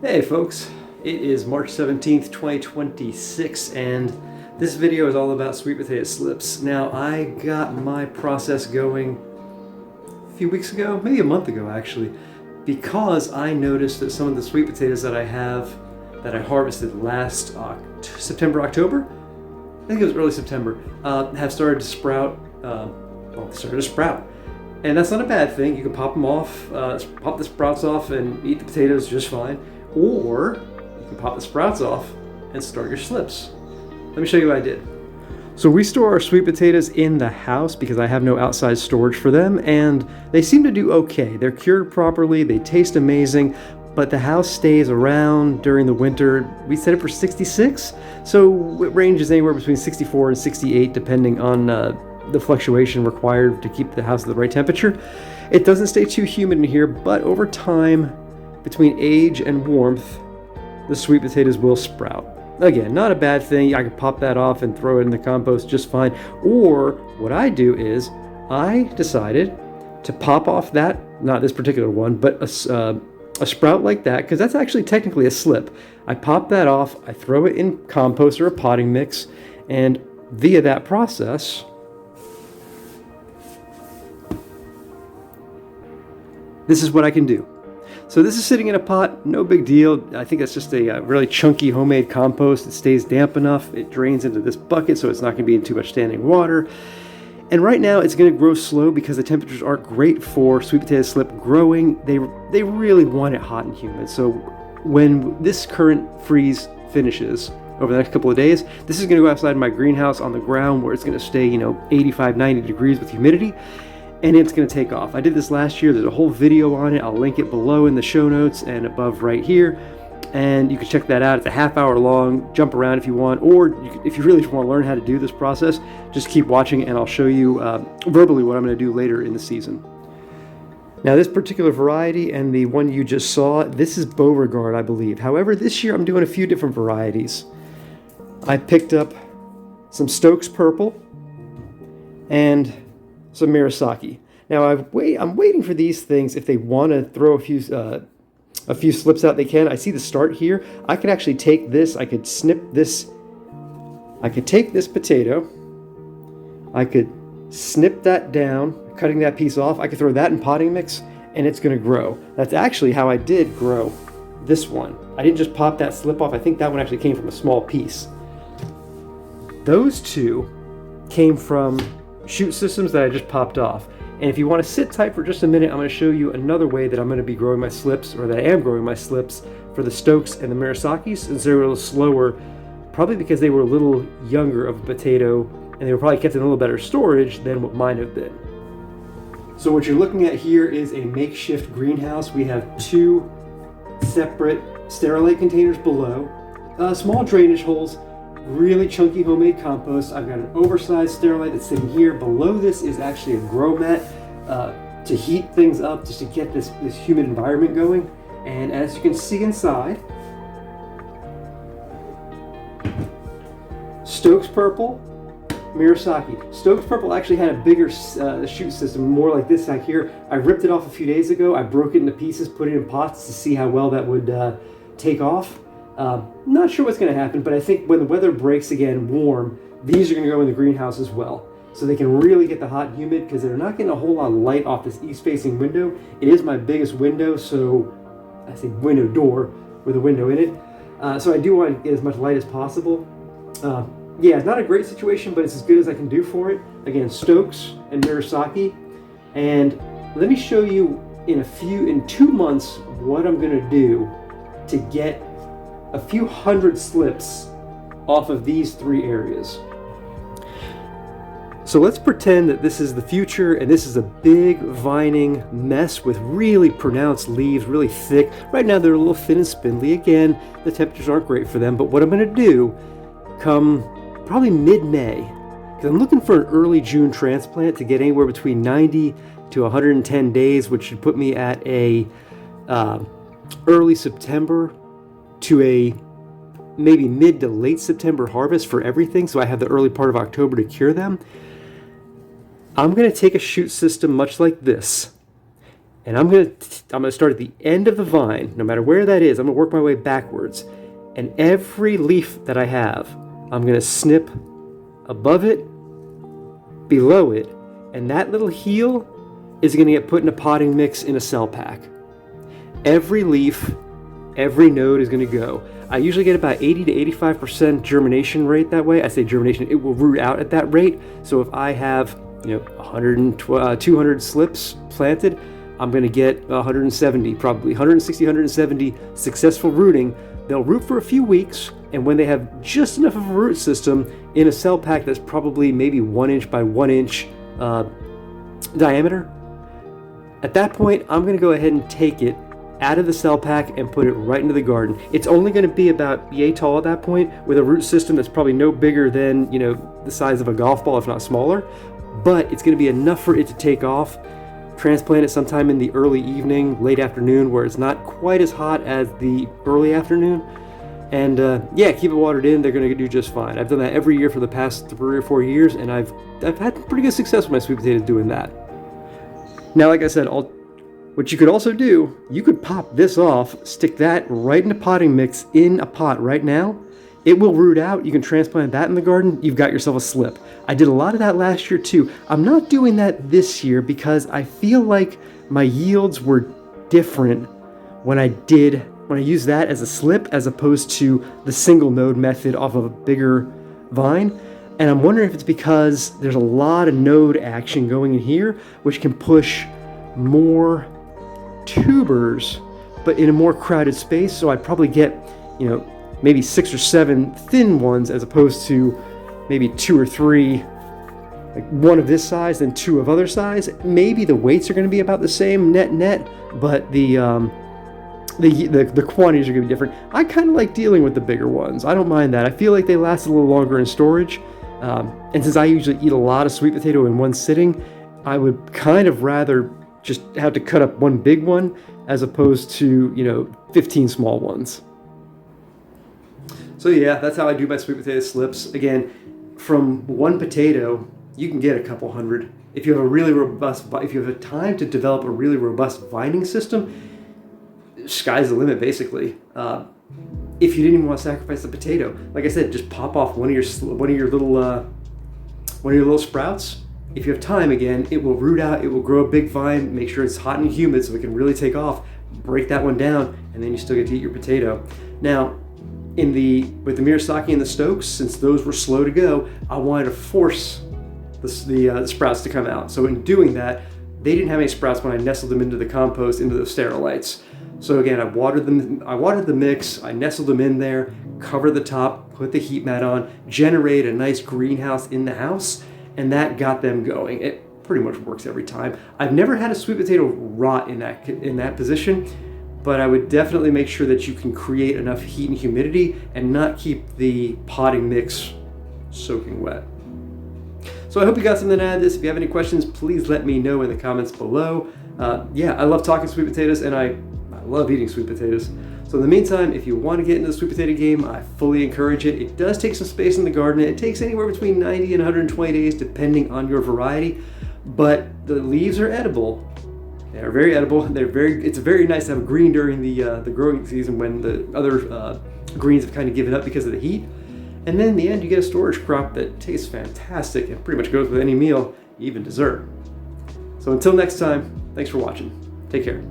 Hey folks, it is March 17th, 2026, and this video is all about sweet potato slips. Now, I got my process going a few weeks ago, maybe a month ago actually, because I noticed that some of the sweet potatoes that I harvested last September, October, I think it was early September, have started to sprout. They started to sprout. And that's not a bad thing. You can pop them off, pop the sprouts off and eat the potatoes just fine. Or you can pop the sprouts off and start your slips. Let me show you what I did. So we store our sweet potatoes in the house because I have no outside storage for them, and they seem to do okay. They're cured properly, they taste amazing, but the house stays around during the winter. We set it for 66, so it ranges anywhere between 64 and 68 depending on the fluctuation required to keep the house at the right temperature. It doesn't stay too humid in here, but over time, between age and warmth, the sweet potatoes will sprout. Again, not a bad thing. I could pop that off and throw it in the compost just fine. Or what I do is I decided to pop off that, not this particular one, but a sprout like that, because that's actually technically a slip. I pop that off, I throw it in compost or a potting mix, and via that process, this is what I can do. So this is sitting in a pot, no big deal. I think that's just a really chunky homemade compost. It stays damp enough. It drains into this bucket, so it's not going to be in too much standing water. And right now it's going to grow slow because the temperatures aren't great for sweet potato slip growing. They really want it hot and humid. So when this current freeze finishes over the next couple of days, this is going to go outside my greenhouse on the ground where it's going to stay, 85, 90 degrees with humidity. And it's going to take off. I did this last year. There's a whole video on it. I'll link it below in the show notes and above right here. And you can check that out. It's a half-hour long. Jump around if you want. Or if you really want to learn how to do this process, just keep watching and I'll show you verbally what I'm going to do later in the season. Now, this particular variety and the one you just saw, this is Beauregard, I believe. However, this year I'm doing a few different varieties. I picked up some Stokes Purple and some Murasaki. Now I'm waiting for these things. If they want to throw a few slips out, they can. I see the start here. I could actually take this. I could snip this. I could take this potato. I could snip that down, cutting that piece off. I could throw that in potting mix, and it's going to grow. That's actually how I did grow this one. I didn't just pop that slip off. I think that one actually came from a small piece. Those two came from shoot systems that I just popped off. And if you want to sit tight for just a minute, I'm going to show you another way that I'm going to be growing my slips, or that I am growing my slips for the Stokes and the Murasakis, since they were a little slower, probably because they were a little younger of a potato, and they were probably kept in a little better storage than what mine have been. So what you're looking at here is a makeshift greenhouse. We have two separate Sterilite containers below, small drainage holes, really chunky homemade compost. I've got an oversized Sterilite that's sitting here. Below this is actually a grow mat to heat things up, just to get this humid environment going. And as you can see inside, Stokes Purple, Murasaki. Stokes Purple actually had a bigger shoot system, more like this back here. I ripped it off a few days ago. I broke it into pieces, put it in pots to see how well that would take off. Not sure what's going to happen, but I think when the weather breaks again warm, these are going to go in the greenhouse as well. So they can really get the hot and humid, because they're not getting a whole lot of light off this east-facing window. It is my biggest window, so I say window door with a window in it. So I do want to get as much light as possible. Yeah, it's not a great situation, but it's as good as I can do for it. Again, Stokes and Murasaki. And let me show you in 2 months what I'm going to do to get a few hundred slips off of these three areas. So let's pretend that this is the future and this is a big vining mess with really pronounced leaves, really thick. Right now they're a little thin and spindly. Again, the temperatures aren't great for them, but what I'm going to do come probably mid-May, because I'm looking for an early June transplant to get anywhere between 90 to 110 days, which should put me at a early September to a maybe mid to late September harvest for everything, so I have the early part of October to cure them. I'm going to take a shoot system much like this, And I'm gonna start at the end of the vine, no matter where that is. I'm gonna work my way backwards. And every leaf that I have, I'm gonna snip above it, below it, and that little heel is gonna get put in a potting mix in a cell pack. Every leaf, every node is gonna go. I usually get about 80 to 85% germination rate that way. I say germination, it will root out at that rate. So if I have 200 slips planted, I'm gonna get 170, probably 160, 170 successful rooting. They'll root for a few weeks, and when they have just enough of a root system in a cell pack that's probably maybe 1 inch by 1 inch diameter, at that point, I'm gonna go ahead and take it out of the cell pack and put it right into the garden. It's only gonna be about yay tall at that point, with a root system that's probably no bigger than, the size of a golf ball, if not smaller, but it's gonna be enough for it to take off. Transplant it sometime in the early evening, late afternoon, where it's not quite as hot as the early afternoon. And keep it watered in. They're gonna do just fine. I've done that every year for the past 3 or 4 years, and I've had pretty good success with my sweet potatoes doing that. Now, like I said, what you could also do, you could pop this off, stick that right in a potting mix in a pot right now. It will root out. You can transplant that in the garden. You've got yourself a slip. I did a lot of that last year too. I'm not doing that this year because I feel like my yields were different when I used that as a slip as opposed to the single node method off of a bigger vine. And I'm wondering if it's because there's a lot of node action going in here, which can push more tubers, but in a more crowded space. So I'd probably get, maybe 6 or 7 thin ones as opposed to maybe 2 or 3, like one of this size and 2 of other size. Maybe the weights are going to be about the same net, but the quantities are going to be different. I kind of like dealing with the bigger ones. I don't mind that. I feel like they last a little longer in storage. And since I usually eat a lot of sweet potato in one sitting, I would kind of rather just have to cut up one big one as opposed to, 15 small ones. So yeah, that's how I do my sweet potato slips. Again, from one potato, you can get a couple hundred. If you have if you have time to develop a really robust vining system, sky's the limit basically. If you didn't even want to sacrifice the potato, like I said, just pop off one of your little sprouts. If you have time, again, it will root out. It will grow a big vine. Make sure it's hot and humid so it can really take off. Break that one down, and then you still get to eat your potato. Now, with the Miyazaki and the Stokes, since those were slow to go, I wanted to force the sprouts to come out. So in doing that, they didn't have any sprouts when I nestled them into the compost, into the sterilites. So again, I watered the mix, I nestled them in there, covered the top, put the heat mat on, generate a nice greenhouse in the house, and that got them going. It pretty much works every time. I've never had a sweet potato rot in that position, but I would definitely make sure that you can create enough heat and humidity and not keep the potting mix soaking wet. So I hope you got something out of this. If you have any questions, please let me know in the comments below. I love talking sweet potatoes, and I love eating sweet potatoes. So in the meantime, if you want to get into the sweet potato game, I fully encourage it. It does take some space in the garden. It takes anywhere between 90 and 120 days, depending on your variety, but the leaves are edible. They're very edible. It's very nice to have green during the growing season when the other greens have kind of given up because of the heat. And then in the end, you get a storage crop that tastes fantastic and pretty much goes with any meal, even dessert. So until next time, thanks for watching. Take care.